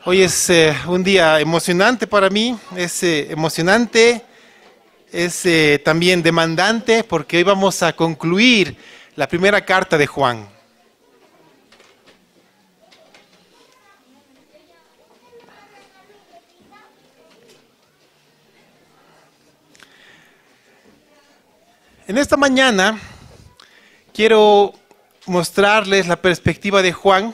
Hoy es un día emocionante para mí, es emocionante, es también demandante porque hoy vamos a concluir la primera carta de Juan. En esta mañana quiero mostrarles la perspectiva de Juan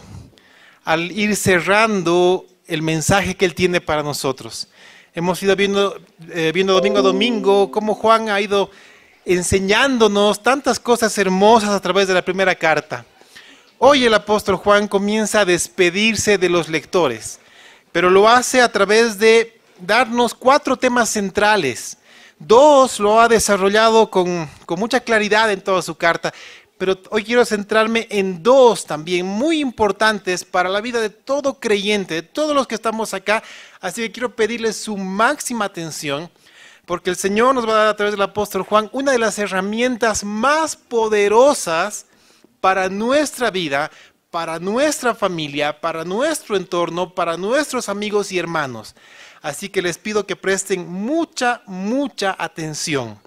al ir cerrando el mensaje que él tiene para nosotros. Hemos ido viendo domingo a domingo cómo Juan ha ido enseñándonos tantas cosas hermosas a través de la primera carta. Hoy el apóstol Juan comienza a despedirse de los lectores, pero lo hace a través de darnos 4 temas centrales. 2 lo ha desarrollado con mucha claridad en toda su carta, pero hoy quiero centrarme en 2 también muy importantes para la vida de todo creyente, de todos los que estamos acá. Así que quiero pedirles su máxima atención, porque el Señor nos va a dar a través del apóstol Juan una de las herramientas más poderosas para nuestra vida, para nuestra familia, para nuestro entorno, para nuestros amigos y hermanos. Así que les pido que presten mucha atención.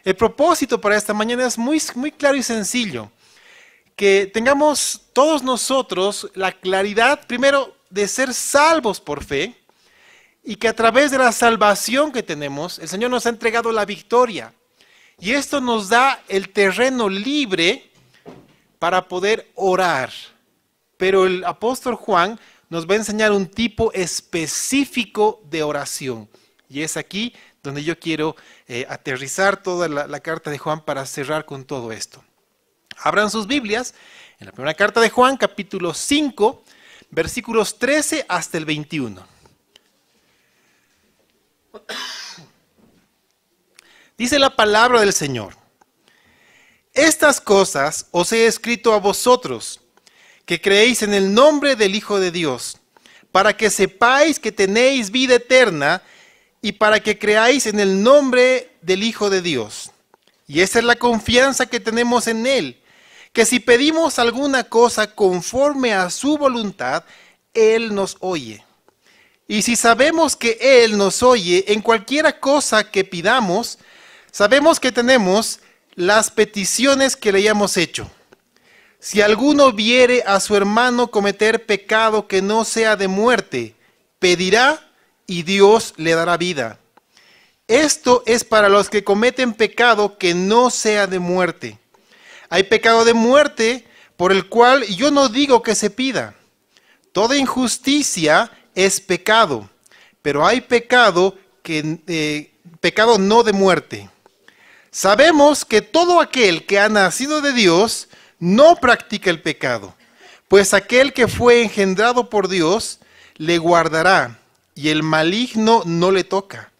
El propósito para esta mañana es muy claro y sencillo. Que tengamos todos nosotros la claridad, primero, de ser salvos por fe, y que a través de la salvación que tenemos, el Señor nos ha entregado la victoria. Y esto nos da el terreno libre para poder orar. Pero el apóstol Juan nos va a enseñar un tipo específico de oración. Y es aquí donde yo quiero aterrizar toda la carta de Juan para cerrar con todo esto. Abran sus Biblias en la primera carta de Juan, capítulo 5, versículos 13 hasta el 21. Dice la palabra del Señor: estas cosas os he escrito a vosotros, que creéis en el nombre del Hijo de Dios, para que sepáis que tenéis vida eterna, y para que creáis en el nombre del Hijo de Dios. Y esa es la confianza que tenemos en Él, que si pedimos alguna cosa conforme a su voluntad, Él nos oye. Y si sabemos que Él nos oye en cualquiera cosa que pidamos, sabemos que tenemos las peticiones que le hayamos hecho. Si alguno viere a su hermano cometer pecado que no sea de muerte, pedirá y Dios le dará vida. Esto es para los que cometen pecado que no sea de muerte. Hay pecado de muerte por el cual yo no digo que se pida. Toda injusticia es pecado, pero hay pecado pecado no de muerte. Sabemos que todo aquel que ha nacido de Dios no practica el pecado, pues aquel que fue engendrado por Dios le guardará, y el maligno no le toca.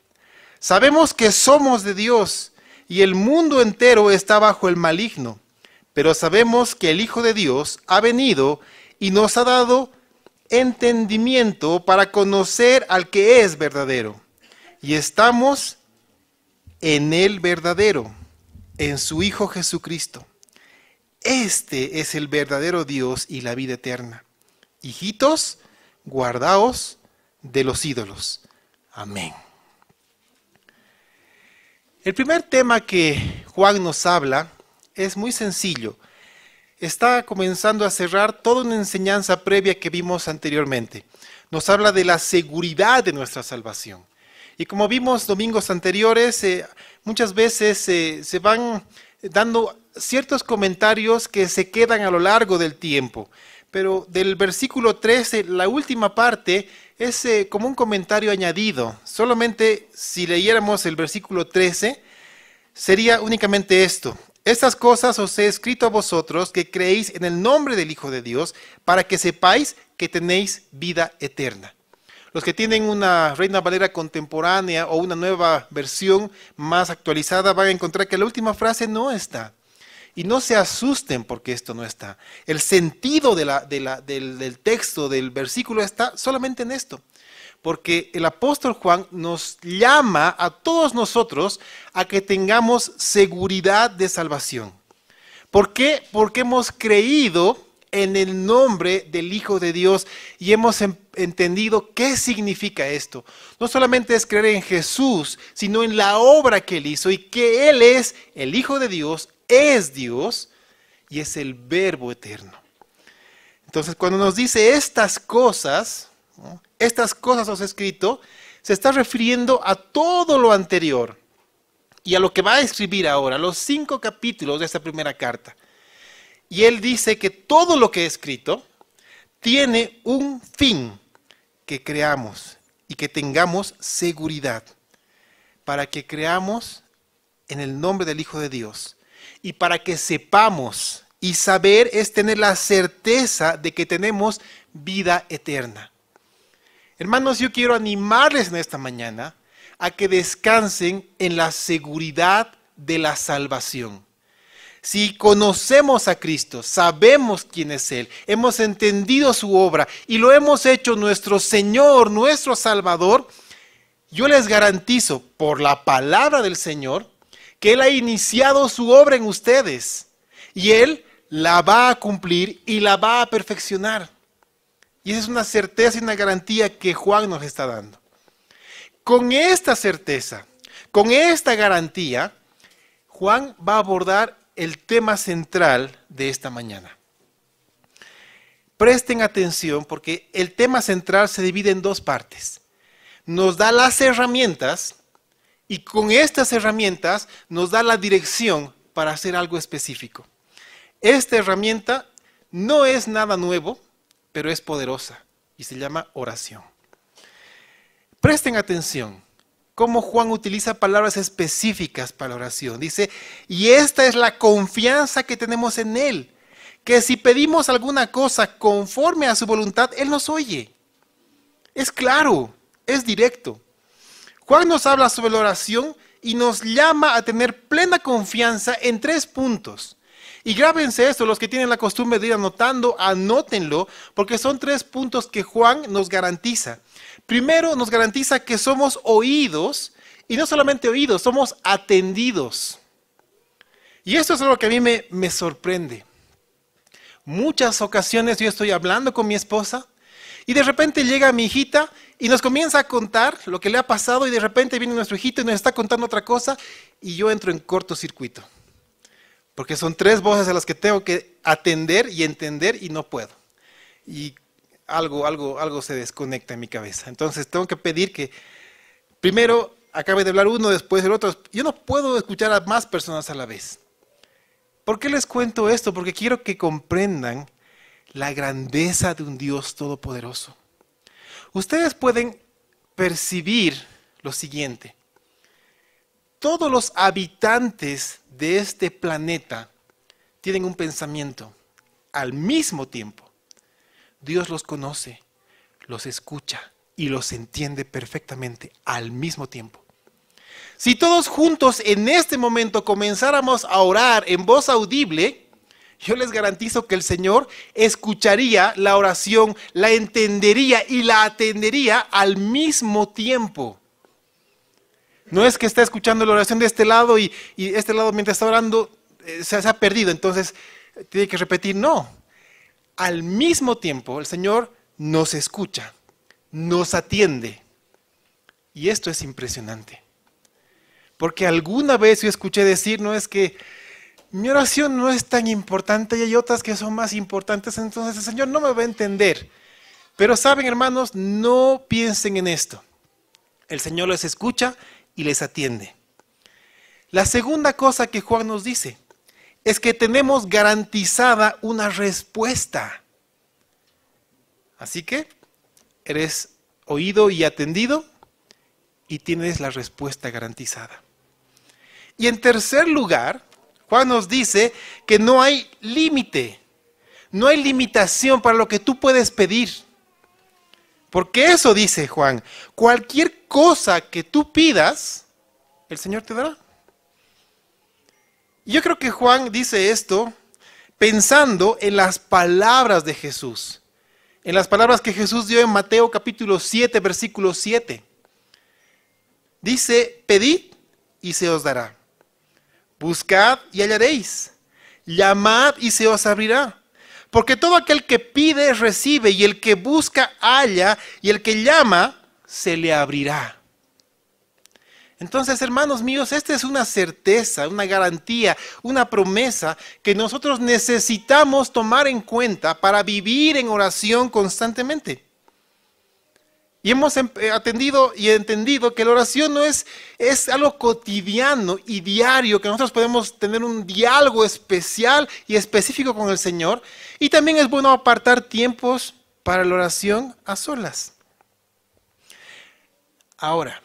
Sabemos que somos de Dios, y el mundo entero está bajo el maligno, pero sabemos que el Hijo de Dios ha venido y nos ha dado entendimiento para conocer al que es verdadero. Y estamos en el verdadero, en su Hijo Jesucristo. Este es el verdadero Dios y la vida eterna. Hijitos, guardaos de los ídolos. Amén. El primer tema que Juan nos habla es muy sencillo. Está comenzando a cerrar toda una enseñanza previa que vimos anteriormente. Nos habla de la seguridad de nuestra salvación. Y como vimos domingos anteriores, muchas veces se van dando ciertos comentarios que se quedan a lo largo del tiempo. Pero del versículo 13, la última parte, es como un comentario añadido. Solamente si leyéramos el versículo 13, sería únicamente esto. Estas cosas os he escrito a vosotros que creéis en el nombre del Hijo de Dios, para que sepáis que tenéis vida eterna. Los que tienen una Reina Valera contemporánea o una nueva versión más actualizada van a encontrar que la última frase no está. Y no se asusten porque esto no está. El sentido del texto, del versículo, está solamente en esto. Porque el apóstol Juan nos llama a todos nosotros a que tengamos seguridad de salvación. ¿Por qué? Porque hemos creído en el nombre del Hijo de Dios y hemos entendido qué significa esto. No solamente es creer en Jesús, sino en la obra que Él hizo y que Él es el Hijo de Dios, es Dios y es el Verbo eterno. Entonces, cuando nos dice estas cosas, ¿no? Estas cosas os he escrito, se está refiriendo a todo lo anterior y a lo que va a escribir ahora, los 5 capítulos de esta primera carta. Y Él dice que todo lo que he escrito tiene un fin, que creamos y que tengamos seguridad, para que creamos en el nombre del Hijo de Dios y para que sepamos, y saber es tener la certeza de que tenemos vida eterna. Hermanos, yo quiero animarles en esta mañana a que descansen en la seguridad de la salvación. Si conocemos a Cristo, sabemos quién es Él, hemos entendido su obra y lo hemos hecho nuestro Señor, nuestro Salvador, yo les garantizo por la palabra del Señor que Él ha iniciado su obra en ustedes y Él la va a cumplir y la va a perfeccionar. Y esa es una certeza y una garantía que Juan nos está dando. Con esta certeza, con esta garantía, Juan va a abordar el tema central de esta mañana. Presten atención porque el tema central se divide en 2 partes. Nos da las herramientas y con estas herramientas nos da la dirección para hacer algo específico. Esta herramienta no es nada nuevo, pero es poderosa y se llama oración. Presten atención cómo Juan utiliza palabras específicas para la oración. Dice, y esta es la confianza que tenemos en Él, que si pedimos alguna cosa conforme a su voluntad, Él nos oye. Es claro, es directo. Juan nos habla sobre la oración y nos llama a tener plena confianza en 3 puntos. Y grábense esto, los que tienen la costumbre de ir anotando, anótenlo, porque son 3 puntos que Juan nos garantiza. Primero, nos garantiza que somos oídos, y no solamente oídos, somos atendidos. Y esto es algo que a mí me sorprende. Muchas ocasiones yo estoy hablando con mi esposa, y de repente llega mi hijita y nos comienza a contar lo que le ha pasado, y de repente viene nuestro hijito y nos está contando otra cosa, y yo entro en cortocircuito. Porque son 3 voces a las que tengo que atender y entender y no puedo. Y algo se desconecta en mi cabeza. Entonces tengo que pedir que primero acabe de hablar uno, después el otro. Yo no puedo escuchar a más personas a la vez. ¿Por qué les cuento esto? Porque quiero que comprendan la grandeza de un Dios todopoderoso. Ustedes pueden percibir lo siguiente. Todos los habitantes de este planeta tienen un pensamiento al mismo tiempo. Dios los conoce, los escucha y los entiende perfectamente al mismo tiempo. Si todos juntos en este momento comenzáramos a orar en voz audible, yo les garantizo que el Señor escucharía la oración, la entendería y la atendería al mismo tiempo. No es que está escuchando la oración de este lado y este lado mientras está orando se ha perdido, entonces tiene que repetir. No, al mismo tiempo el Señor nos escucha, nos atiende. Y esto es impresionante. Porque alguna vez yo escuché decir, no es que mi oración no es tan importante y hay otras que son más importantes, entonces el Señor no me va a entender. Pero saben, hermanos, no piensen en esto. El Señor les escucha y les atiende. La segunda cosa que Juan nos dice es que tenemos garantizada una respuesta. Así que eres oído y atendido y tienes la respuesta garantizada. Y en tercer lugar, Juan nos dice que no hay límite, no hay limitación para lo que tú puedes pedir. Porque eso dice Juan, cualquier cosa que tú pidas, el Señor te dará. Yo creo que Juan dice esto pensando en las palabras de Jesús, en las palabras que Jesús dio en Mateo capítulo 7, versículo 7. Dice, pedid y se os dará, buscad y hallaréis, llamad y se os abrirá. Porque todo aquel que pide, recibe, y el que busca, halla, y el que llama, se le abrirá. Entonces, hermanos míos, esta es una certeza, una garantía, una promesa que nosotros necesitamos tomar en cuenta para vivir en oración constantemente. Y hemos atendido y entendido que la oración no es algo cotidiano y diario, que nosotros podemos tener un diálogo especial y específico con el Señor. Y también es bueno apartar tiempos para la oración a solas. Ahora,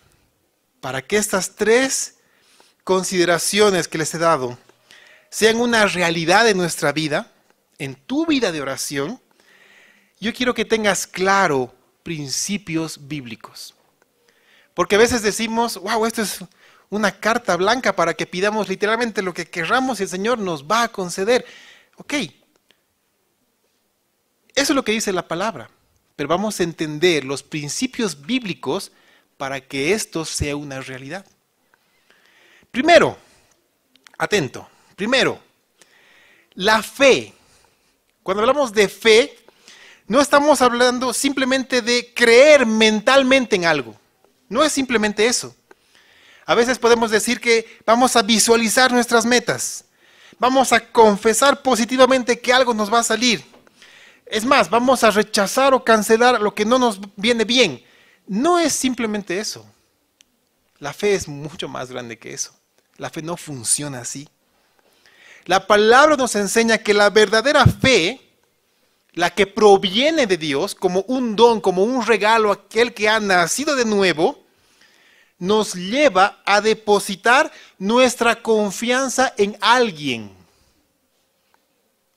para que estas tres consideraciones que les he dado sean una realidad en nuestra vida, en tu vida de oración, yo quiero que tengas claro principios bíblicos. Porque a veces decimos, wow, esto es una carta blanca para que pidamos literalmente lo que querramos y el Señor nos va a conceder. Ok, eso es lo que dice la palabra, pero vamos a entender los principios bíblicos para que esto sea una realidad. Primero, atento, primero, la fe. Cuando hablamos de fe, no estamos hablando simplemente de creer mentalmente en algo. No es simplemente eso. A veces podemos decir que vamos a visualizar nuestras metas. Vamos a confesar positivamente que algo nos va a salir. Es más, vamos a rechazar o cancelar lo que no nos viene bien. No es simplemente eso. La fe es mucho más grande que eso. La fe no funciona así. La palabra nos enseña que la verdadera fe, la que proviene de Dios como un don, como un regalo a aquel que ha nacido de nuevo, nos lleva a depositar nuestra confianza en alguien.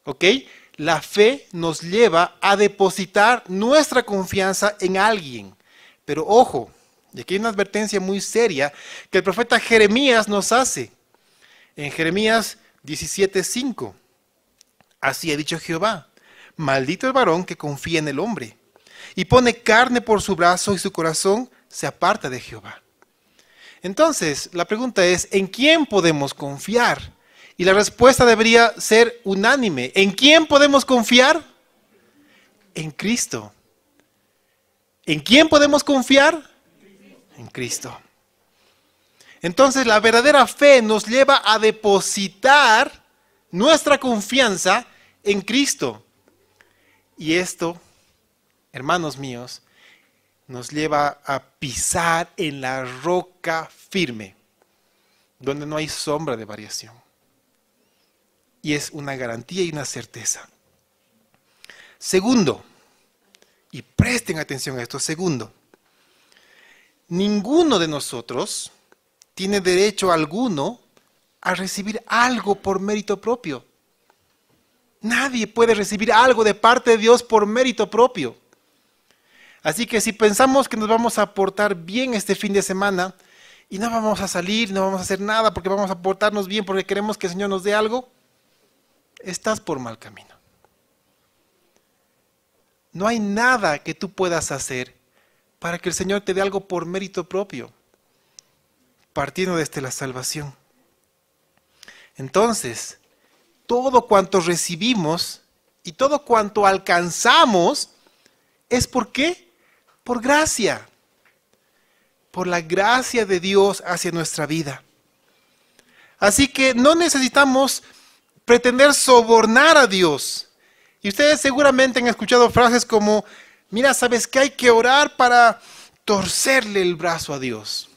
¿Ok? La fe nos lleva a depositar nuestra confianza en alguien. Pero ojo, y aquí hay una advertencia muy seria que el profeta Jeremías nos hace. En Jeremías 17:5. Así ha dicho Jehová: maldito el varón que confía en el hombre y pone carne por su brazo y su corazón se aparta de Jehová. Entonces, la pregunta es, ¿en quién podemos confiar? Y la respuesta debería ser unánime. ¿En quién podemos confiar? En Cristo. ¿En quién podemos confiar? En Cristo. Entonces, la verdadera fe nos lleva a depositar nuestra confianza en Cristo. Y esto, hermanos míos, nos lleva a pisar en la roca firme, donde no hay sombra de variación. Y es una garantía y una certeza. Segundo, y presten atención a esto, segundo, ninguno de nosotros tiene derecho alguno a recibir algo por mérito propio. Nadie puede recibir algo de parte de Dios por mérito propio. Así que si pensamos que nos vamos a portar bien este fin de semana y no vamos a salir, no vamos a hacer nada porque vamos a portarnos bien porque queremos que el Señor nos dé algo, estás por mal camino. No hay nada que tú puedas hacer para que el Señor te dé algo por mérito propio, partiendo desde la salvación. Entonces, todo cuanto recibimos y todo cuanto alcanzamos, ¿es por qué? Por gracia. Por la gracia de Dios hacia nuestra vida. Así que no necesitamos pretender sobornar a Dios. Y ustedes seguramente han escuchado frases como, mira, ¿sabes qué? Hay que orar para torcerle el brazo a Dios.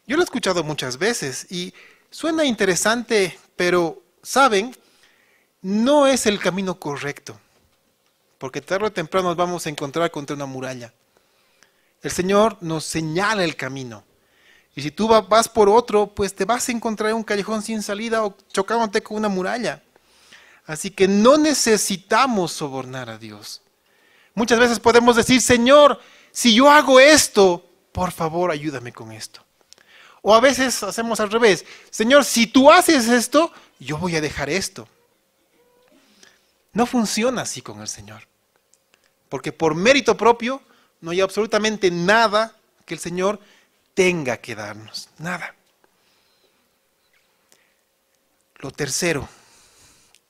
Yo lo he escuchado muchas veces y suena interesante, pero, ¿saben? No es el camino correcto. Porque tarde o temprano nos vamos a encontrar contra una muralla. El Señor nos señala el camino. Y si tú vas por otro, pues te vas a encontrar en un callejón sin salida o chocándote con una muralla. Así que no necesitamos sobornar a Dios. Muchas veces podemos decir, Señor, si yo hago esto, por favor ayúdame con esto. O a veces hacemos al revés. Señor, si tú haces esto, yo voy a dejar esto. No funciona así con el Señor. Porque por mérito propio no hay absolutamente nada que el Señor tenga que darnos. Nada. Lo tercero,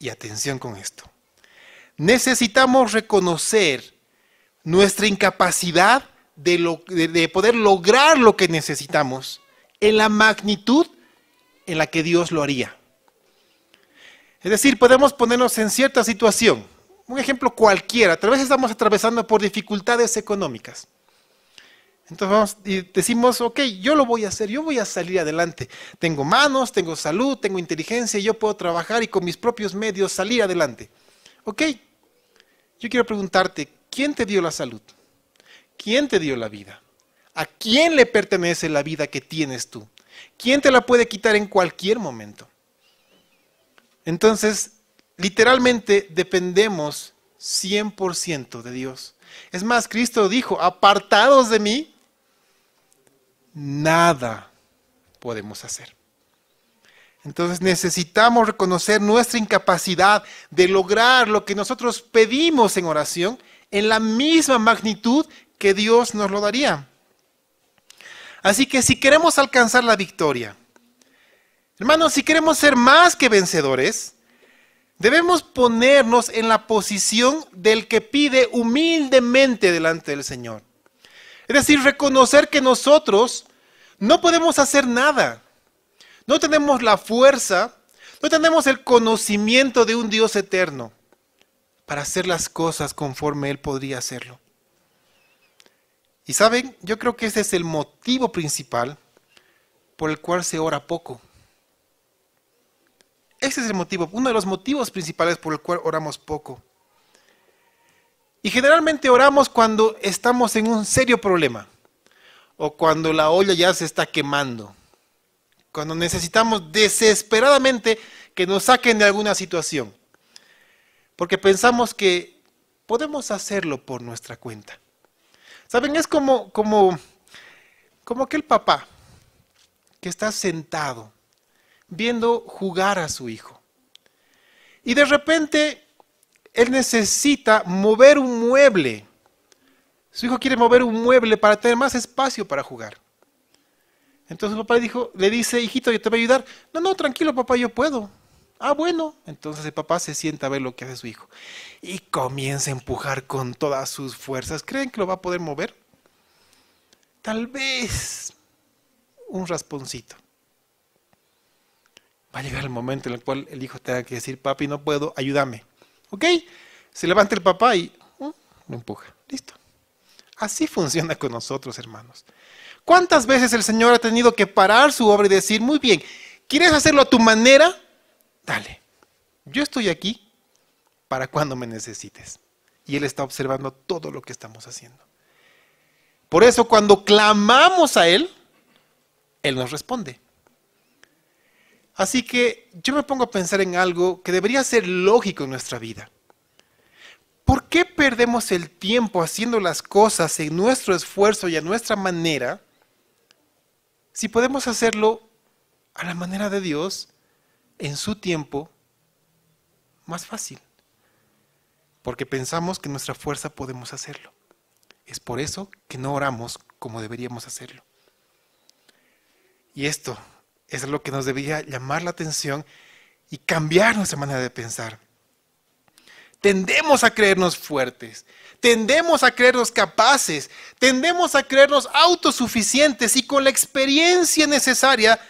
y atención con esto. necesitamos reconocer nuestra incapacidad de poder lograr lo que necesitamos en la magnitud en la que Dios lo haría. Es decir, podemos ponernos en cierta situación. Un ejemplo cualquiera, tal vez estamos atravesando por dificultades económicas. Entonces vamos y decimos, ok, yo lo voy a hacer, yo voy a salir adelante. Tengo manos, tengo salud, tengo inteligencia, yo puedo trabajar y con mis propios medios salir adelante. Ok, yo quiero preguntarte, ¿quién te dio la salud? ¿Quién te dio la vida? ¿A quién le pertenece la vida que tienes tú? ¿Quién te la puede quitar en cualquier momento? Entonces, literalmente dependemos 100% de Dios. Es más, Cristo dijo, apartados de mí, nada podemos hacer. Entonces necesitamos reconocer nuestra incapacidad de lograr lo que nosotros pedimos en oración en la misma magnitud que Dios nos lo daría. Así que si queremos alcanzar la victoria, hermanos, si queremos ser más que vencedores, debemos ponernos en la posición del que pide humildemente delante del Señor. Es decir, reconocer que nosotros no podemos hacer nada. No tenemos la fuerza, no tenemos el conocimiento de un Dios eterno para hacer las cosas conforme Él podría hacerlo. Y saben, yo creo que ese es el motivo principal por el cual se ora poco. Ese es el motivo, uno de los motivos principales por el cual oramos poco. Y generalmente oramos cuando estamos en un serio problema o cuando la olla ya se está quemando, cuando necesitamos desesperadamente que nos saquen de alguna situación, porque pensamos que podemos hacerlo por nuestra cuenta. ¿Saben? Es como aquel papá que está sentado viendo jugar a su hijo. Y de repente, él necesita mover un mueble. Su hijo quiere mover un mueble para tener más espacio para jugar. Entonces el papá le dice, hijito, yo te voy a ayudar. No, tranquilo papá, yo puedo. Ah, bueno. Entonces el papá se sienta a ver lo que hace su hijo. Y comienza a empujar con todas sus fuerzas. ¿Creen que lo va a poder mover? Tal vez un rasponcito. Va a llegar el momento en el cual el hijo tenga que decir, papi, no puedo, ayúdame. ¿Ok? Se levanta el papá y lo empuja. Listo. Así funciona con nosotros, hermanos. ¿Cuántas veces el Señor ha tenido que parar su obra y decir, muy bien, ¿quieres hacerlo a tu manera? Dale. Yo estoy aquí para cuando me necesites. Y Él está observando todo lo que estamos haciendo. Por eso cuando clamamos a Él, Él nos responde. Así que yo me pongo a pensar en algo que debería ser lógico en nuestra vida. ¿Por qué perdemos el tiempo haciendo las cosas en nuestro esfuerzo y a nuestra manera si podemos hacerlo a la manera de Dios en su tiempo más fácil? Porque pensamos que en nuestra fuerza podemos hacerlo. Es por eso que no oramos como deberíamos hacerlo. Y esto es lo que nos debería llamar la atención y cambiar nuestra manera de pensar. Tendemos a creernos fuertes, tendemos a creernos capaces, tendemos a creernos autosuficientes y con la experiencia necesaria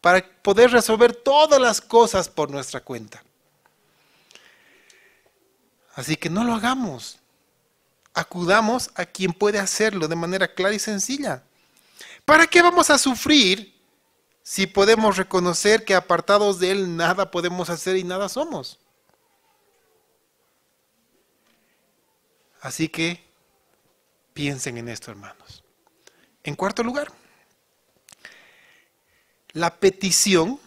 para poder resolver todas las cosas por nuestra cuenta. Así que no lo hagamos. Acudamos a quien puede hacerlo de manera clara y sencilla. ¿Para qué vamos a sufrir si podemos reconocer que apartados de Él nada podemos hacer y nada somos? Así que piensen en esto, hermanos. En cuarto lugar, la petición,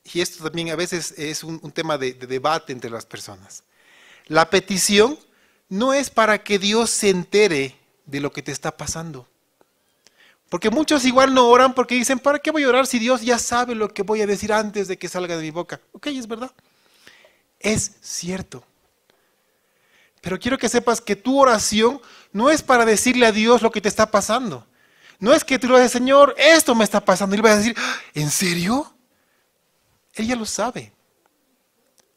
y esto también a veces es un tema de debate entre las personas. La petición no es para que Dios se entere de lo que te está pasando. Porque muchos igual no oran porque dicen, ¿para qué voy a orar si Dios ya sabe lo que voy a decir antes de que salga de mi boca? Ok, es verdad. Es cierto. Pero quiero que sepas que tu oración no es para decirle a Dios lo que te está pasando. No es que tú le digas, Señor, esto me está pasando. Y le vas a decir, ¿en serio? Él ya lo sabe.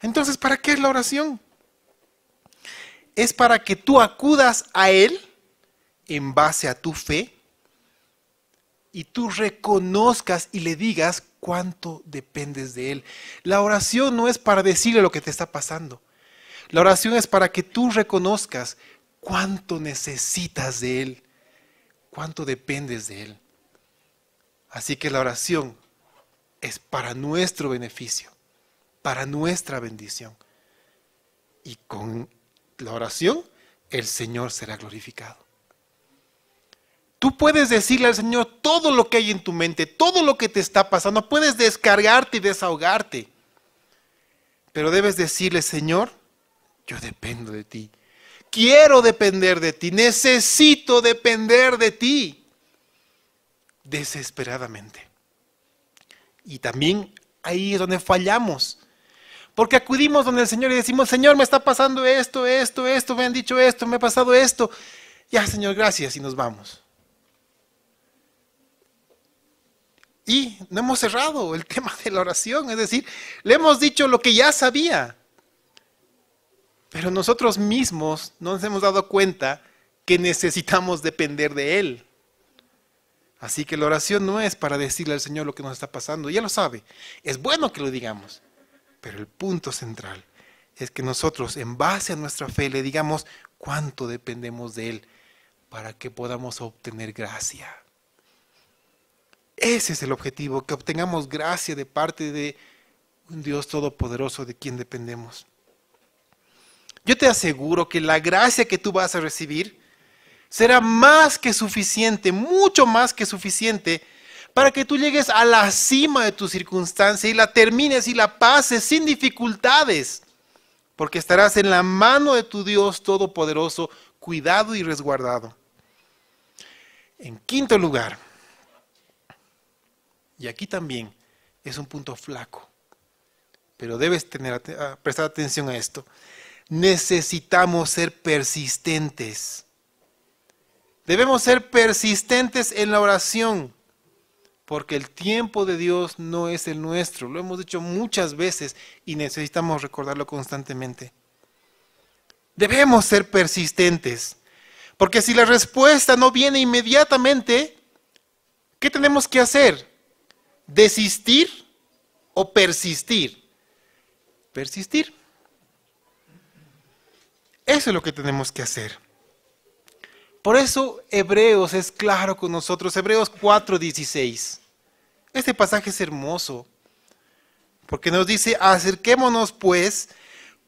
Entonces, ¿para qué es la oración? es para que tú acudas a Él en base a tu fe y tú reconozcas y le digas cuánto dependes de Él. La oración no es para decirle lo que te está pasando. La oración es para que tú reconozcas cuánto necesitas de Él, cuánto dependes de Él. Así que la oración es para nuestro beneficio, para nuestra bendición. Y con la oración el Señor será glorificado. Tú puedes decirle al Señor todo lo que hay en tu mente, todo lo que te está pasando. Puedes descargarte y desahogarte. Pero debes decirle, Señor, yo dependo de ti. Quiero depender de ti. Necesito depender de ti. Desesperadamente. Y también ahí es donde fallamos. Porque acudimos donde el Señor y decimos, Señor, me está pasando esto, me han dicho esto, me ha pasado esto. Ya, Señor, gracias, y nos vamos. Y no hemos cerrado el tema de la oración, es decir, le hemos dicho lo que ya sabía. Pero nosotros mismos no nos hemos dado cuenta que necesitamos depender de Él. Así que la oración no es para decirle al Señor lo que nos está pasando, ya lo sabe. Es bueno que lo digamos, pero el punto central es que nosotros, en base a nuestra fe, le digamos cuánto dependemos de Él para que podamos obtener gracia. Ese es el objetivo, que obtengamos gracia de parte de un Dios todopoderoso de quien dependemos. Yo te aseguro que la gracia que tú vas a recibir será más que suficiente, mucho más que suficiente, para que tú llegues a la cima de tu circunstancia y la termines y la pases sin dificultades, porque estarás en la mano de tu Dios todopoderoso, cuidado y resguardado. En quinto lugar, y aquí también es un punto flaco, pero debes prestar atención a esto. Necesitamos ser persistentes. Debemos ser persistentes en la oración, porque el tiempo de Dios no es el nuestro. Lo hemos dicho muchas veces y necesitamos recordarlo constantemente. Debemos ser persistentes, porque si la respuesta no viene inmediatamente, ¿qué tenemos que hacer? ¿Desistir o persistir? Persistir. Eso es lo que tenemos que hacer. Por eso Hebreos es claro con nosotros, Hebreos 4:16. Este pasaje es hermoso, porque nos dice, acerquémonos pues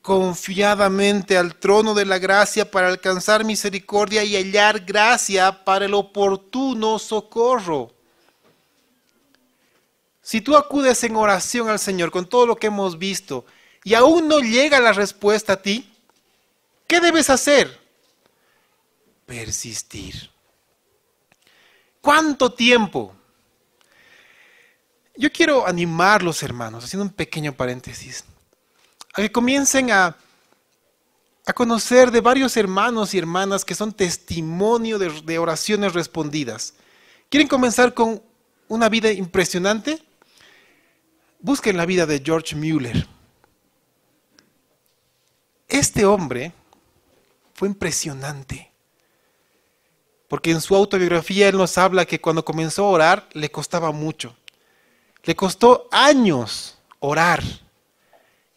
confiadamente al trono de la gracia para alcanzar misericordia y hallar gracia para el oportuno socorro. Si tú acudes en oración al Señor con todo lo que hemos visto y aún no llega la respuesta a ti, ¿qué debes hacer? Persistir. ¿Cuánto tiempo? Yo quiero animarlos, hermanos, haciendo un pequeño paréntesis, a que comiencen a conocer de varios hermanos y hermanas que son testimonio de oraciones respondidas. ¿Quieren comenzar con una vida impresionante? Busquen la vida de George Mueller. Este hombre fue impresionante, porque en su autobiografía él nos habla que cuando comenzó a orar le costaba mucho. Le costó años orar.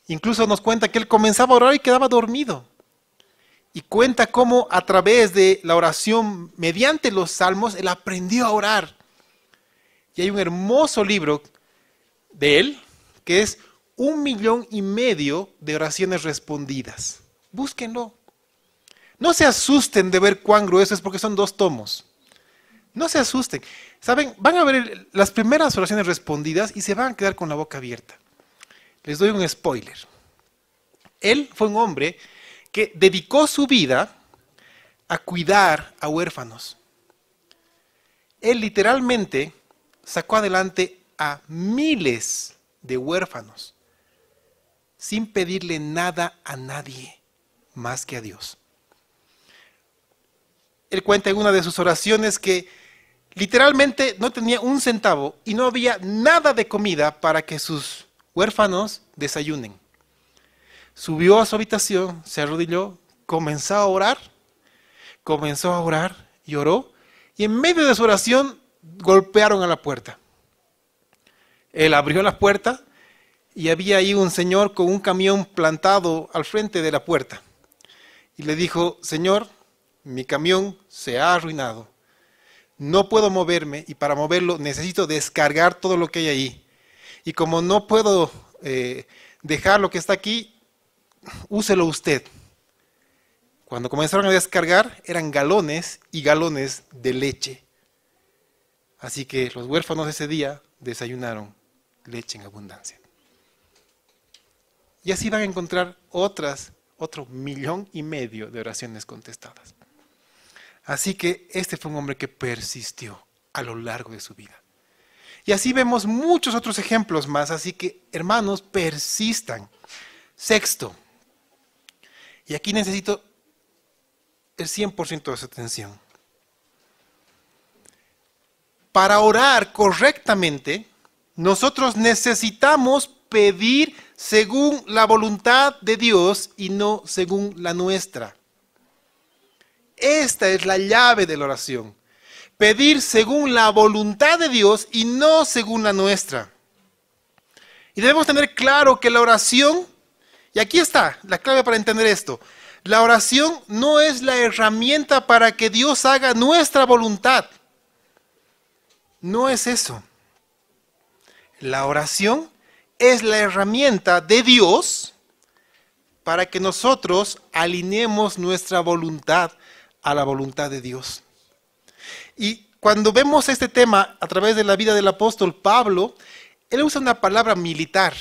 Incluso nos cuenta que él comenzaba a orar y quedaba dormido. Y cuenta cómo a través de la oración, mediante los salmos, él aprendió a orar. Y hay un hermoso libro de él, que es 1,5 millones de oraciones respondidas. Búsquenlo. No se asusten de ver cuán grueso es, porque son 2 tomos. No se asusten. ¿Saben? Van a ver las primeras oraciones respondidas y se van a quedar con la boca abierta. Les doy un spoiler. Él fue un hombre que dedicó su vida a cuidar a huérfanos. Él literalmente sacó adelante a miles de huérfanos sin pedirle nada a nadie más que a Dios. Él cuenta en una de sus oraciones que literalmente no tenía un centavo y no había nada de comida para que sus huérfanos desayunen. Subió a su habitación, se arrodilló, comenzó a orar y oró, y en medio de su oración golpearon a la puerta. Él abrió la puerta y había ahí un señor con un camión plantado al frente de la puerta. Y le dijo: Señor, mi camión se ha arruinado. No puedo moverme y para moverlo necesito descargar todo lo que hay ahí. Y como no puedo dejar lo que está aquí, úselo usted. Cuando comenzaron a descargar, eran galones y galones de leche. Así que los huérfanos ese día desayunaron leche en abundancia. Y así van a encontrar otro 1,5 millones de oraciones contestadas. Así que este fue un hombre que persistió a lo largo de su vida. Y así vemos muchos otros ejemplos más. Así que, hermanos, persistan. Sexto, y aquí necesito el 100% de su atención. Para orar correctamente, nosotros necesitamos pedir según la voluntad de Dios y no según la nuestra. Esta es la llave de la oración. Pedir según la voluntad de Dios y no según la nuestra. Y debemos tener claro que la oración, y aquí está la clave para entender esto, la oración no es la herramienta para que Dios haga nuestra voluntad. No es eso. La oración es la herramienta de Dios para que nosotros alineemos nuestra voluntad a la voluntad de Dios. Y cuando vemos este tema a través de la vida del apóstol Pablo, él usa una palabra militar,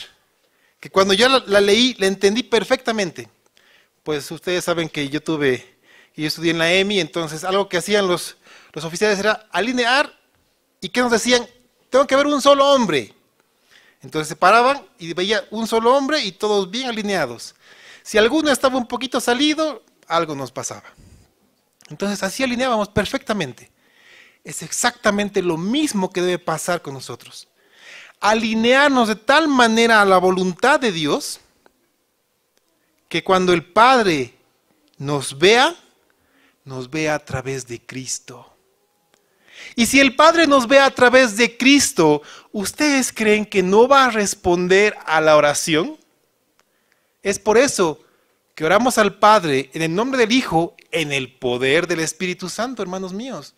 que cuando yo la leí, la entendí perfectamente. Pues ustedes saben que yo estudié en la EMI, entonces algo que hacían los oficiales era alinear, y que nos decían: tengo que ver un solo hombre. Entonces se paraban y veía un solo hombre y todos bien alineados. Si alguno estaba un poquito salido, algo nos pasaba. Entonces así alineábamos perfectamente. Es exactamente lo mismo que debe pasar con nosotros. Alinearnos de tal manera a la voluntad de Dios, que cuando el Padre nos vea a través de Cristo. Y si el Padre nos ve a través de Cristo, ¿ustedes creen que no va a responder a la oración? Es por eso que oramos al Padre en el nombre del Hijo, en el poder del Espíritu Santo, hermanos míos.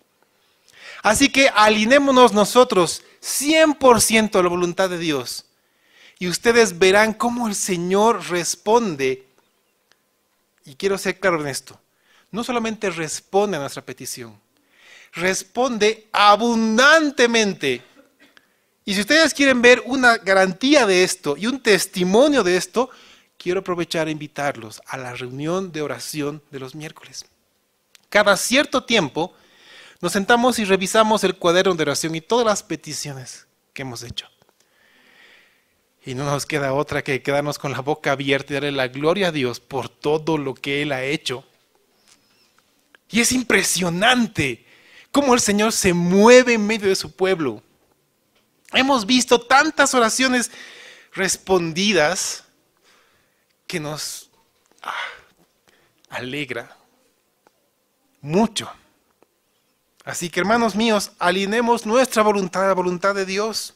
Así que alinémonos nosotros 100% a la voluntad de Dios. Y ustedes verán cómo el Señor responde. Y quiero ser claro en esto. No solamente responde a nuestra petición, responde abundantemente. Y si ustedes quieren ver una garantía de esto y un testimonio de esto, quiero aprovechar e invitarlos a la reunión de oración de los miércoles. Cada cierto tiempo nos sentamos y revisamos el cuaderno de oración y todas las peticiones que hemos hecho. Y no nos queda otra que quedarnos con la boca abierta y darle la gloria a Dios por todo lo que Él ha hecho. Y es impresionante cómo el Señor se mueve en medio de su pueblo. Hemos visto tantas oraciones respondidas que nos alegra mucho. Así que, hermanos míos, alineemos nuestra voluntad a la voluntad de Dios.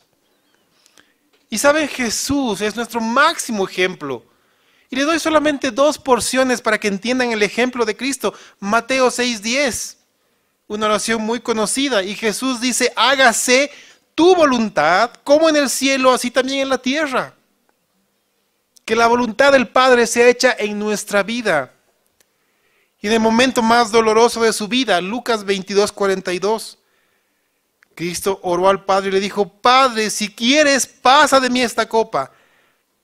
Y saben, Jesús es nuestro máximo ejemplo. Y le doy solamente 2 porciones para que entiendan el ejemplo de Cristo. Mateo 6:10, una oración muy conocida. Y Jesús dice: hágase tu voluntad, como en el cielo, así también en la tierra. Que la voluntad del Padre sea hecha en nuestra vida. Y en el momento más doloroso de su vida, Lucas 22:42, Cristo oró al Padre y le dijo: Padre, si quieres, pasa de mí esta copa,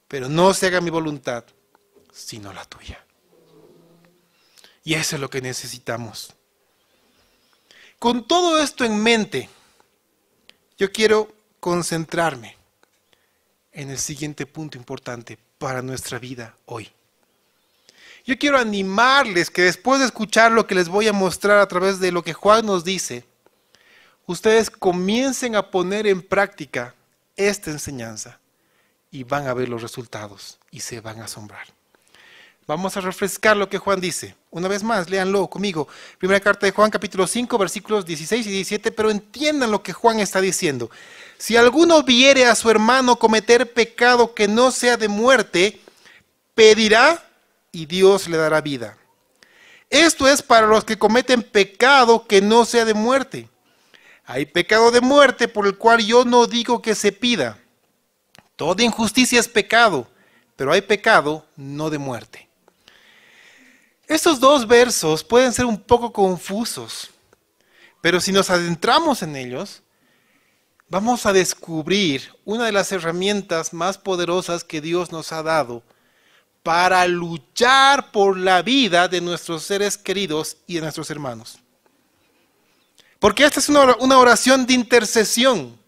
pero no se haga mi voluntad, sino la tuya. Y eso es lo que necesitamos. Con todo esto en mente, yo quiero concentrarme en el siguiente punto importante para nuestra vida hoy. Yo quiero animarles que después de escuchar lo que les voy a mostrar a través de lo que Juan nos dice, ustedes comiencen a poner en práctica esta enseñanza y van a ver los resultados y se van a asombrar. Vamos a refrescar lo que Juan dice. Una vez más, léanlo conmigo. Primera carta de Juan, capítulo 5, versículos 16 y 17, pero entiendan lo que Juan está diciendo. Si alguno viere a su hermano cometer pecado que no sea de muerte, pedirá y Dios le dará vida. Esto es para los que cometen pecado que no sea de muerte. Hay pecado de muerte por el cual yo no digo que se pida. Toda injusticia es pecado, pero hay pecado no de muerte. Estos dos versos pueden ser un poco confusos, pero si nos adentramos en ellos, vamos a descubrir una de las herramientas más poderosas que Dios nos ha dado para luchar por la vida de nuestros seres queridos y de nuestros hermanos. Porque esta es una oración de intercesión.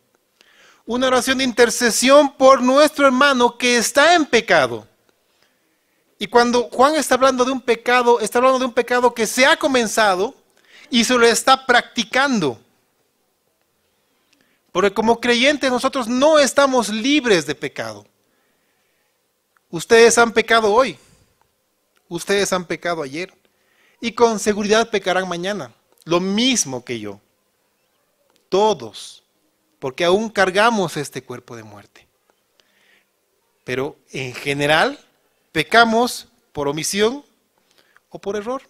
Una oración de intercesión por nuestro hermano que está en pecado. Y cuando Juan está hablando de un pecado, está hablando de un pecado que se ha comenzado y se lo está practicando. Porque como creyentes nosotros no estamos libres de pecado. Ustedes han pecado hoy. Ustedes han pecado ayer. Y con seguridad pecarán mañana. Lo mismo que yo. Todos. Porque aún cargamos este cuerpo de muerte. Pero en general pecamos por omisión o por error.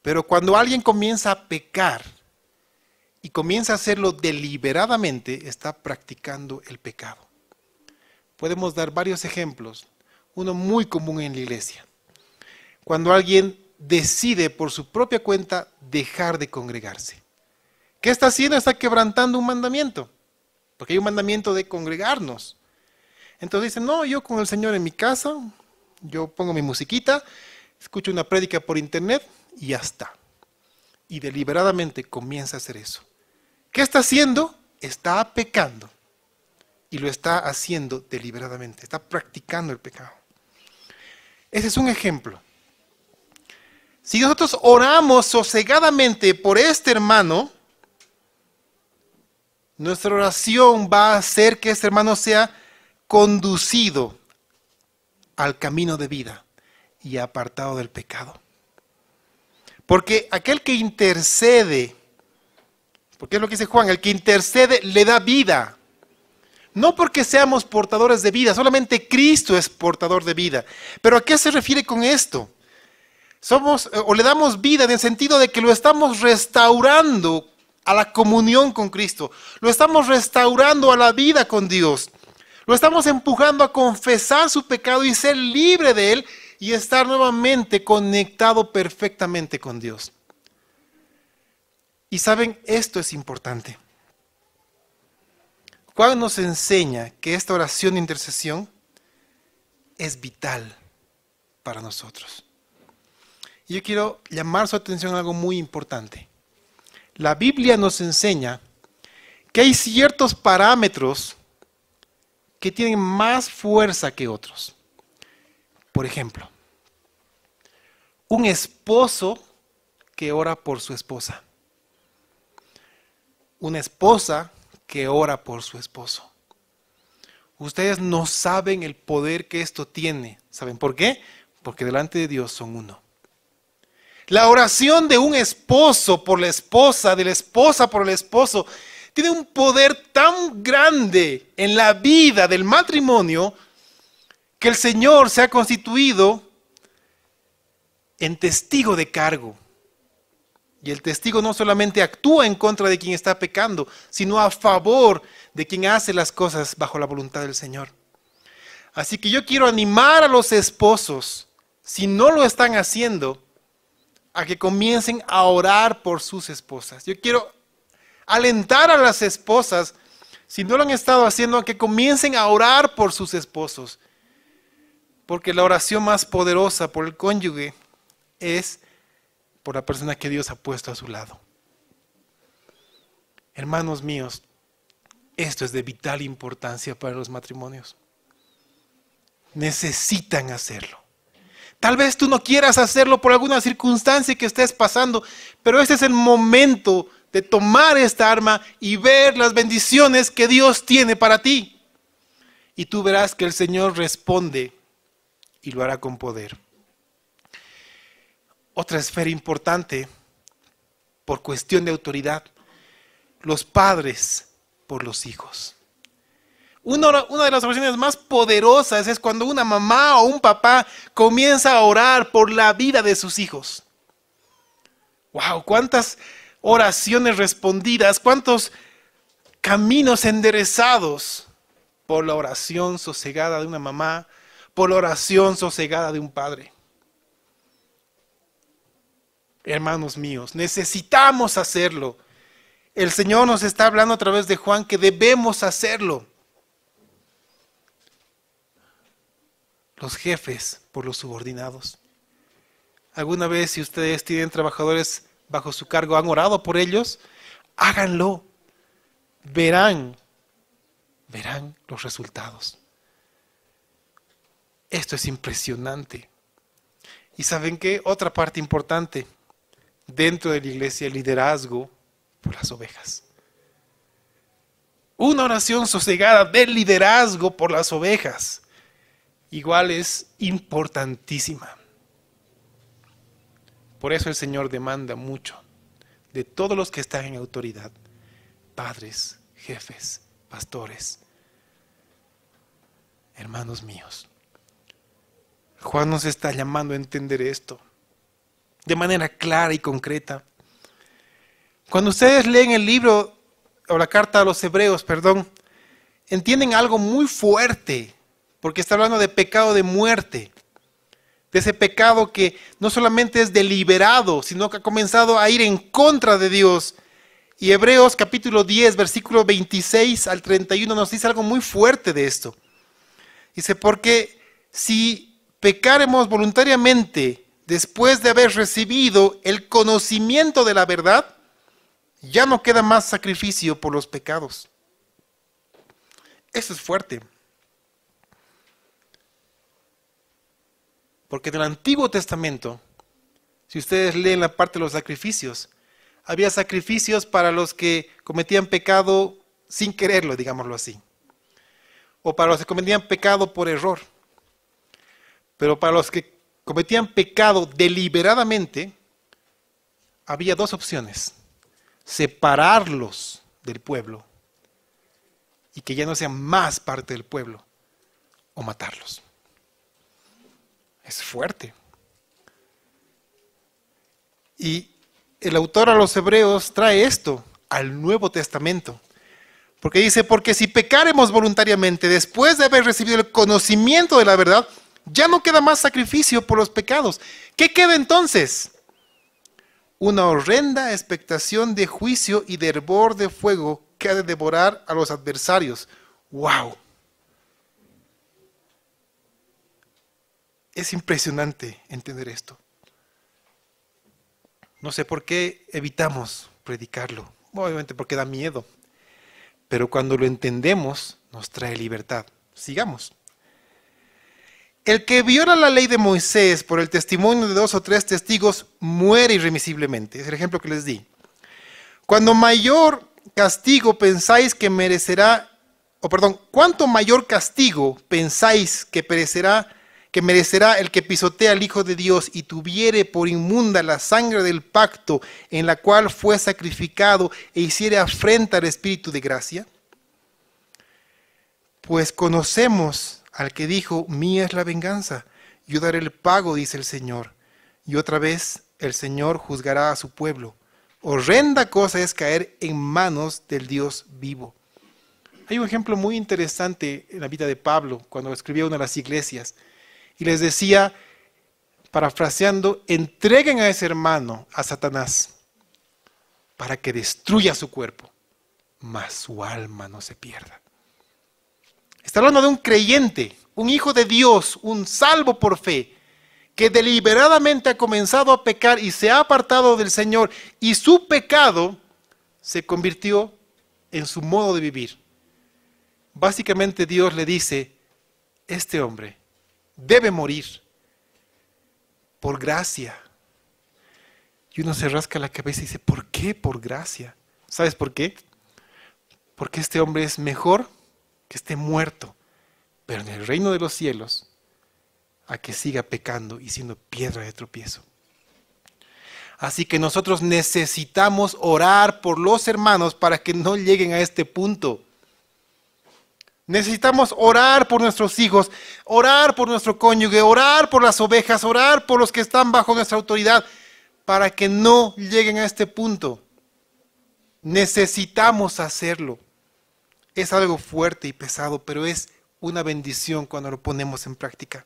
Pero cuando alguien comienza a pecar y comienza a hacerlo deliberadamente, está practicando el pecado. Podemos dar varios ejemplos. Uno muy común en la iglesia. Cuando alguien decide por su propia cuenta dejar de congregarse. ¿Qué está haciendo? Está quebrantando un mandamiento. Porque hay un mandamiento de congregarnos. Entonces dicen, no, yo con el Señor en mi casa, yo pongo mi musiquita, escucho una prédica por internet y ya está. Y deliberadamente comienza a hacer eso. ¿Qué está haciendo? Está pecando. Y lo está haciendo deliberadamente. Está practicando el pecado. Ese es un ejemplo. Si nosotros oramos sosegadamente por este hermano, nuestra oración va a hacer que este hermano sea conducido al camino de vida y apartado del pecado. Porque aquel que intercede, porque es lo que dice Juan, el que intercede le da vida. No porque seamos portadores de vida, solamente Cristo es portador de vida. Pero ¿a qué se refiere con esto? Le damos vida en el sentido de que lo estamos restaurando a la comunión con Cristo. Lo estamos restaurando a la vida con Dios. Lo estamos empujando a confesar su pecado y ser libre de él y estar nuevamente conectado perfectamente con Dios. Y saben, esto es importante. Juan nos enseña que esta oración de intercesión es vital para nosotros. Y yo quiero llamar su atención a algo muy importante. La Biblia nos enseña que hay ciertos parámetros que tienen más fuerza que otros. Por ejemplo, un esposo que ora por su esposa. Una esposa que ora por su esposo. Ustedes no saben el poder que esto tiene. ¿Saben por qué? Porque delante de Dios son uno. La oración de un esposo por la esposa, de la esposa por el esposo, tiene un poder tan grande en la vida del matrimonio que el Señor se ha constituido en testigo de cargo. Y el testigo no solamente actúa en contra de quien está pecando, sino a favor de quien hace las cosas bajo la voluntad del Señor. Así que yo quiero animar a los esposos, si no lo están haciendo, a que comiencen a orar por sus esposas. Yo quiero alentar a las esposas, si no lo han estado haciendo, a que comiencen a orar por sus esposos. Porque la oración más poderosa por el cónyuge es por la persona que Dios ha puesto a su lado. Hermanos míos, esto es de vital importancia para los matrimonios. Necesitan hacerlo. Tal vez tú no quieras hacerlo por alguna circunstancia que estés pasando, pero este es el momento de tomar esta arma y ver las bendiciones que Dios tiene para ti. Y tú verás que el Señor responde y lo hará con poder. Otra esfera importante, por cuestión de autoridad, los padres por los hijos. Una de las oraciones más poderosas es cuando una mamá o un papá comienza a orar por la vida de sus hijos. ¡Wow! ¿Cuántas oraciones respondidas? ¿Cuántos caminos enderezados por la oración sosegada de una mamá, por la oración sosegada de un padre? Hermanos míos, necesitamos hacerlo. El Señor nos está hablando a través de Juan que debemos hacerlo. Los jefes por los subordinados. ¿Alguna vez, si ustedes tienen trabajadores bajo su cargo, han orado por ellos? Háganlo. Verán los resultados. Esto es impresionante. ¿Y saben qué? Otra parte importante dentro de la iglesia, el liderazgo por las ovejas. Una oración sosegada del liderazgo por las ovejas igual es importantísima. Por eso el Señor demanda mucho de todos los que están en autoridad, padres, jefes, pastores, hermanos míos. Juan nos está llamando a entender esto de manera clara y concreta. Cuando ustedes leen el libro o la carta a los hebreos, entienden algo muy fuerte, porque está hablando de pecado de muerte, de ese pecado que no solamente es deliberado, sino que ha comenzado a ir en contra de Dios. Y Hebreos capítulo 10, versículo 26 al 31 nos dice algo muy fuerte de esto. Dice, porque si pecaremos voluntariamente después de haber recibido el conocimiento de la verdad, ya no queda más sacrificio por los pecados. Eso es fuerte. Porque en el Antiguo Testamento, si ustedes leen la parte de los sacrificios, había sacrificios para los que cometían pecado sin quererlo, digámoslo así. O para los que cometían pecado por error. Pero para los que cometían pecado deliberadamente, había dos opciones: separarlos del pueblo y que ya no sean más parte del pueblo, o matarlos. Es fuerte. Y el autor a los hebreos trae esto al Nuevo Testamento. Porque dice, porque si pecaremos voluntariamente después de haber recibido el conocimiento de la verdad, ya no queda más sacrificio por los pecados. ¿Qué queda entonces? Una horrenda expectación de juicio y de hervor de fuego que ha de devorar a los adversarios. ¡Wow! Es impresionante entender esto. No sé por qué evitamos predicarlo. Obviamente porque da miedo. Pero cuando lo entendemos, nos trae libertad. Sigamos. El que viola la ley de Moisés por el testimonio de 2 o 3 testigos muere irremisiblemente. Es el ejemplo que les di. Cuando mayor castigo pensáis que merecerá, ¿cuánto mayor castigo pensáis que merecerá el que pisotea al Hijo de Dios y tuviere por inmunda la sangre del pacto en la cual fue sacrificado e hiciere afrenta al Espíritu de gracia? Pues conocemos al que dijo, mía es la venganza, yo daré el pago, dice el Señor. Y otra vez el Señor juzgará a su pueblo. Horrenda cosa es caer en manos del Dios vivo. Hay un ejemplo muy interesante en la vida de Pablo, cuando escribió una de las iglesias. Y les decía, parafraseando, entreguen a ese hermano a Satanás para que destruya su cuerpo, mas su alma no se pierda. Está hablando de un creyente, un hijo de Dios, un salvo por fe, que deliberadamente ha comenzado a pecar y se ha apartado del Señor, y su pecado se convirtió en su modo de vivir. Básicamente Dios le dice, este hombre debe morir por gracia. Y uno se rasca la cabeza y dice, ¿por qué por gracia? ¿Sabes por qué? Porque este hombre es mejor que esté muerto, pero en el reino de los cielos a que siga pecando y siendo piedra de tropiezo. Así que nosotros necesitamos orar por los hermanos para que no lleguen a este punto. Necesitamos orar por nuestros hijos, orar por nuestro cónyuge, orar por las ovejas, orar por los que están bajo nuestra autoridad, para que no lleguen a este punto. Necesitamos hacerlo. Es algo fuerte y pesado, pero es una bendición cuando lo ponemos en práctica.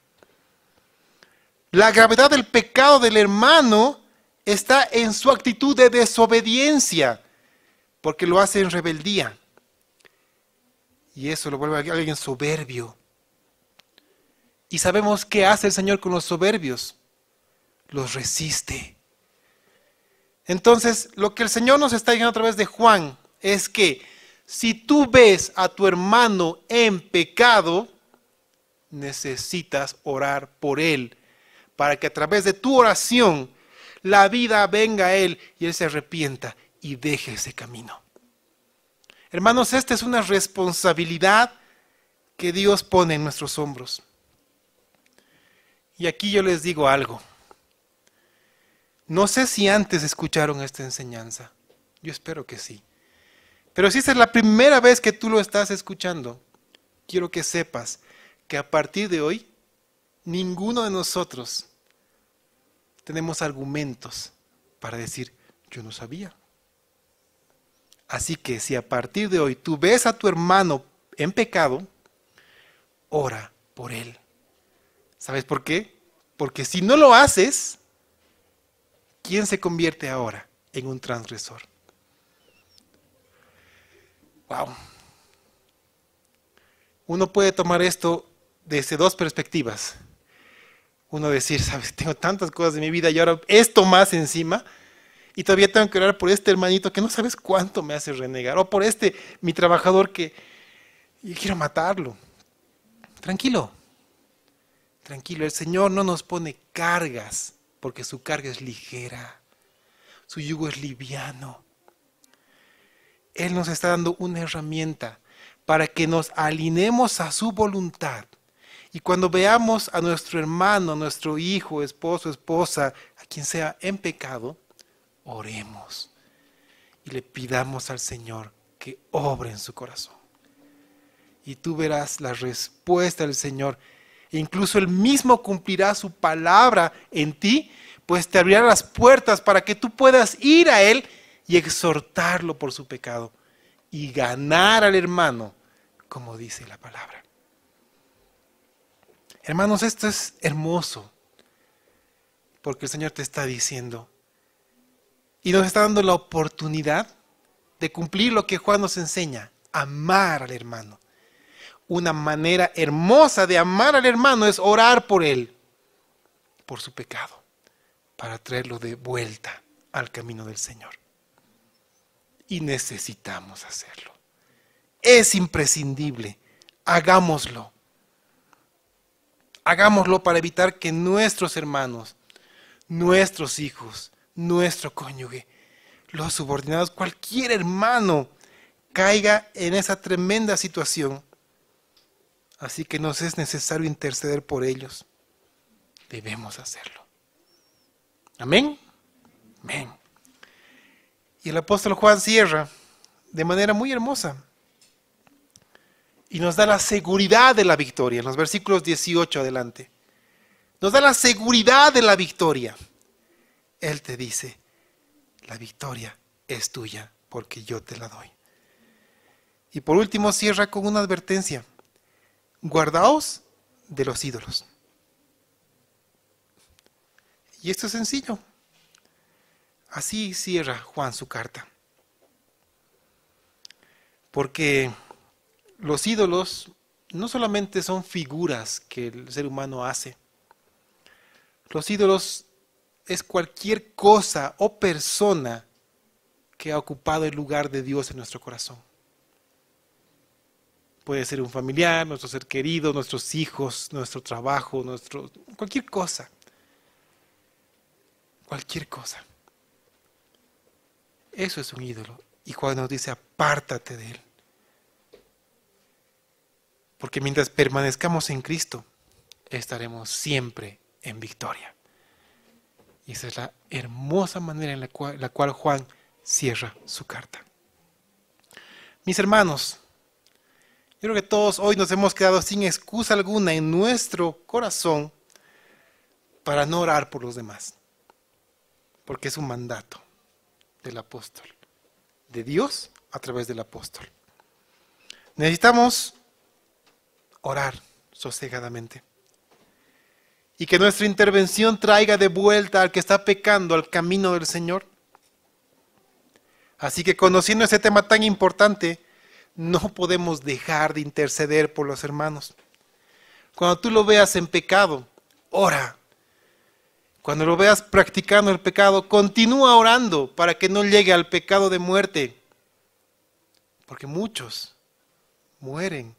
La gravedad del pecado del hermano está en su actitud de desobediencia, porque lo hace en rebeldía. Y eso lo vuelve a alguien soberbio. Y sabemos qué hace el Señor con los soberbios. Los resiste. Entonces, lo que el Señor nos está diciendo a través de Juan es que si tú ves a tu hermano en pecado, necesitas orar por él, para que a través de tu oración la vida venga a él y él se arrepienta y deje ese camino. Hermanos, esta es una responsabilidad que Dios pone en nuestros hombros. Y aquí yo les digo algo. No sé si antes escucharon esta enseñanza. Yo espero que sí. Pero si esta es la primera vez que tú lo estás escuchando, quiero que sepas que a partir de hoy, ninguno de nosotros tenemos argumentos para decir, yo no sabía. Así que si a partir de hoy tú ves a tu hermano en pecado, ora por él. ¿Sabes por qué? Porque si no lo haces, ¿quién se convierte ahora en un transgresor? Wow. Uno puede tomar esto desde dos perspectivas. Uno decir, sabes, tengo tantas cosas en mi vida y ahora esto más encima, y todavía tengo que orar por este hermanito que no sabes cuánto me hace renegar, o por este, mi trabajador que yo quiero matarlo. Tranquilo, tranquilo, el Señor no nos pone cargas, porque su carga es ligera, su yugo es liviano. Él nos está dando una herramienta para que nos alineemos a su voluntad. Y cuando veamos a nuestro hermano, a nuestro hijo, esposo, esposa, a quien sea en pecado, oremos y le pidamos al Señor que obre en su corazón. Y tú verás la respuesta del Señor. E incluso Él mismo cumplirá su palabra en ti, pues te abrirá las puertas para que tú puedas ir a Él y exhortarlo por su pecado y ganar al hermano, como dice la palabra. Hermanos, esto es hermoso, porque el Señor te está diciendo y nos está dando la oportunidad de cumplir lo que Juan nos enseña, amar al hermano. Una manera hermosa de amar al hermano es orar por él, por su pecado, para traerlo de vuelta al camino del Señor. Y necesitamos hacerlo. Es imprescindible. Hagámoslo. Hagámoslo para evitar que nuestros hermanos, nuestros hijos, nuestro cónyuge, los subordinados, cualquier hermano, caiga en esa tremenda situación. Así que nos es necesario interceder por ellos. Debemos hacerlo. Amén. Amén. Y el apóstol Juan cierra de manera muy hermosa y nos da la seguridad de la victoria, en los versículos 18 adelante. Nos da la seguridad de la victoria. Él te dice, la victoria es tuya porque yo te la doy. Y por último cierra con una advertencia. Guardaos de los ídolos. Y esto es sencillo. Así cierra Juan su carta. Porque los ídolos no solamente son figuras que el ser humano hace. Los ídolos es cualquier cosa o persona que ha ocupado el lugar de Dios en nuestro corazón. Puede ser un familiar, nuestro ser querido, nuestros hijos, nuestro trabajo, cualquier cosa. Cualquier cosa. Eso es un ídolo. Y Juan nos dice, apártate de él. Porque mientras permanezcamos en Cristo, estaremos siempre en victoria. Y esa es la hermosa manera en la cual Juan cierra su carta. Mis hermanos, yo creo que todos hoy nos hemos quedado sin excusa alguna en nuestro corazón para no orar por los demás. Porque es un mandato del apóstol, de Dios a través del apóstol. Necesitamos orar sosegadamente. Y que nuestra intervención traiga de vuelta al que está pecando al camino del Señor. Así que conociendo ese tema tan importante, no podemos dejar de interceder por los hermanos. Cuando tú lo veas en pecado, ora. Cuando lo veas practicando el pecado, continúa orando para que no llegue al pecado de muerte. Porque muchos mueren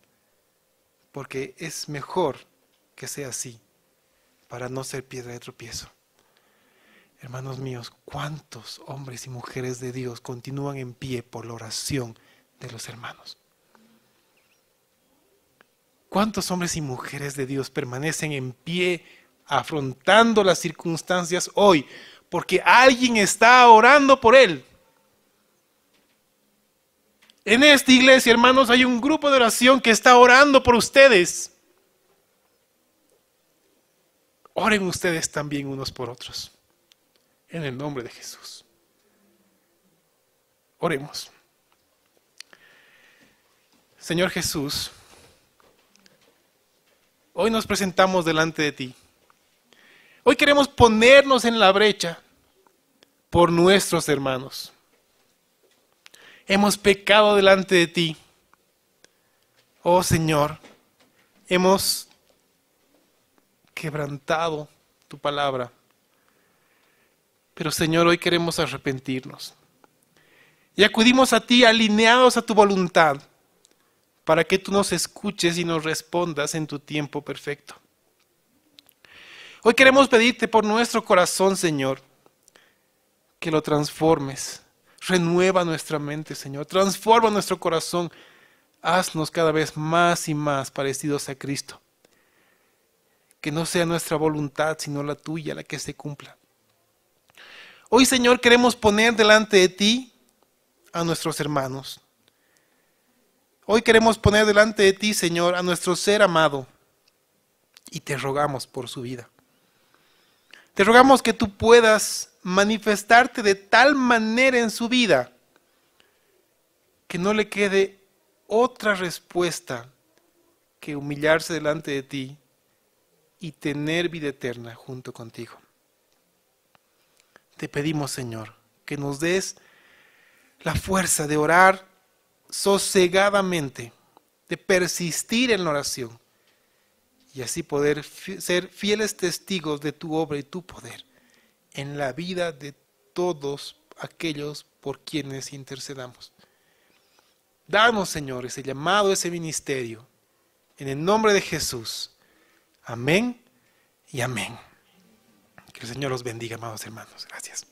porque es mejor que sea así, para no ser piedra de tropiezo. Hermanos míos, ¿cuántos hombres y mujeres de Dios continúan en pie por la oración de los hermanos? ¿Cuántos hombres y mujeres de Dios permanecen en pie afrontando las circunstancias hoy porque alguien está orando por él? En esta iglesia, hermanos, hay un grupo de oración que está orando por ustedes. Oren ustedes también unos por otros. En el nombre de Jesús. Oremos. Señor Jesús, hoy nos presentamos delante de ti. Hoy queremos ponernos en la brecha por nuestros hermanos. Hemos pecado delante de ti. Oh Señor, hemos quebrantado tu palabra. Pero Señor, hoy queremos arrepentirnos. Y acudimos a ti alineados a tu voluntad para que tú nos escuches y nos respondas en tu tiempo perfecto. Hoy queremos pedirte por nuestro corazón, Señor, que lo transformes. Renueva nuestra mente, Señor. Transforma nuestro corazón. Haznos cada vez más y más parecidos a Cristo. Que no sea nuestra voluntad, sino la tuya, la que se cumpla. Hoy, Señor, queremos poner delante de ti a nuestros hermanos. Hoy queremos poner delante de ti, Señor, a nuestro ser amado. Y te rogamos por su vida. Te rogamos que tú puedas manifestarte de tal manera en su vida que no le quede otra respuesta que humillarse delante de ti y tener vida eterna junto contigo. Te pedimos, Señor, que nos des la fuerza de orar sosegadamente, de persistir en la oración y así poder ser fieles testigos de tu obra y tu poder en la vida de todos aquellos por quienes intercedamos. Danos, Señor, ese llamado, ese ministerio, en el nombre de Jesús. Amén y amén. Que el Señor los bendiga, amados hermanos. Gracias.